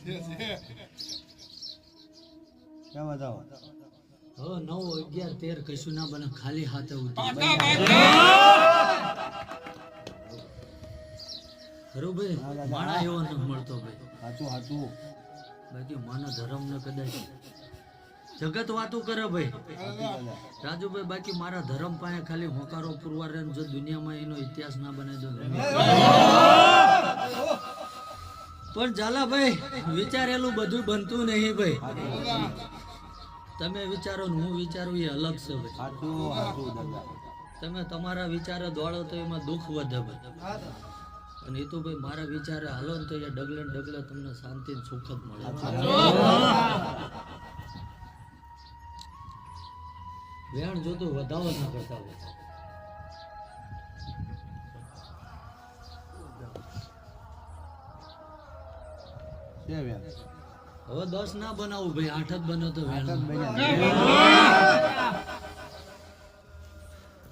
क्या बताओ हो 9, 11, 13 કશું ના બને ખાલી હાથે ઉતરી હરો ભાઈ માણા એવો ન મળતો ભાઈ हाचू हाचू બાકી માનો ધર્મ ન કદાચ જગત વાતું કરે ભાઈ રાજુભાઈ બાકી મારા ધર્મ પાસે ખાલી હોકારો પુરવાર રહે જો દુનિયામાં એનો ઇતિહાસ ના બને તો પણ ઝાલા ભાઈ વિચારેલું બધું બનતું નહીં ભાઈ તમે વિચારો ને હું વિચારું એ અલગ છે ભાઈ हाचू हाचू दादा તમે તમારા વિચારે દોડો તો એમાં દુઃખ વધે ભાઈ અને એ તો ભાઈ મારા વિચારે હાલો ને તો એ ડગલે ને ડગલે તમને શાંતિ ને સુખ જ મળે વેણ જોતું વધાવો ના કરતા હોય क्या व्या હવે 10 ના બનાવું ભાઈ 8 જ બનો તો વેણ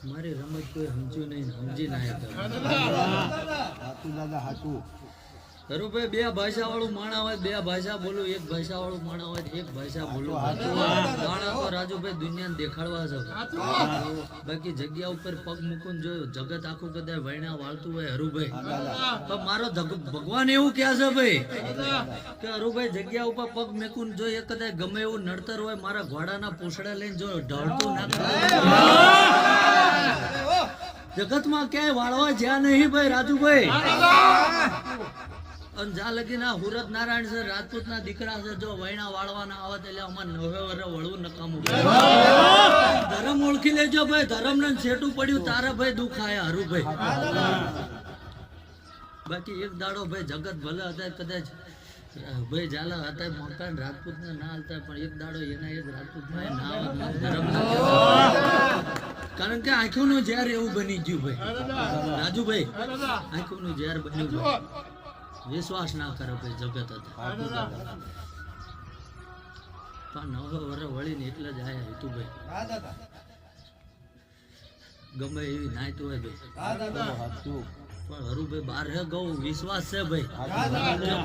મારી રમત કોઈ સમજ્યું નહીં સમજી ના हाचू दादा हाचू ખરું ભાઈ બે ભાષા વાળું માણા હોય બે ભાષા બોલું એક ભાષા વાળું માણા હોય એક ભાષા બોલું માણા તો રાજુભાઈ દુનિયાને દેખાડવા છે બાકી જગ્યા ઉપર પગ મૂકું જોયું જગત આખું કદાચ વૈણા વાળતું હોય હરુભાઈ પણ મારો ભગવાન એવું કહે છે ભાઈ કે હરુભાઈ જગ્યા ઉપર પગ મૂકું જોઈએ કદાચ ગમે એવું નડતર હોય મારા ઘોડાના પૂંછડા લઈને જો ઢળતું ના કરે જગતમાં ક્યાંય વાળવા જ્યાં નહીં ભાઈ રાજુભાઈ અને જ્યાં લગી ના હુરત નારાયણ છે રાજપૂત ના દીકરા છે જો વૈણા વાળવાના આવે એટલે અમારે 9 વર્ષ વળવું નકામું ધર્મ ઓળખી લેજો ભાઈ ધર્મ ને છેટું પડ્યું તારે ભાઈ દુઃખ આયા હરુભાઈ બાકી એક દાડો ભાઈ જગત ભલે હતા કદાચ ભાઈ ઝાલા હતા મકાન રાજપૂત ને ના હાલતા પણ એક દાડો એના એક રાજપૂત ભાઈ ના ધર્મ કારણ કે આંખો નું ઝેર એવું બની ગયું ભાઈ રાજુભાઈ આંખો નું ઝેર બન્યું ભાઈ વિશ્વાસ ના કરે ભાઈ જગત હતા પણ 9 વર્ષ વળીને એટલે જ આયા હિતુભાઈ ગમે એવી નાયતું હોય ભાઈ हाचू પણ હરુભાઈ બાર હે ગૌ વિશ્વાસ છે ભાઈ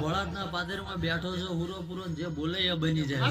ભોળાત ના પાદરમાં બેઠો છે હુરો પૂરો જે બોલે એ બની જાય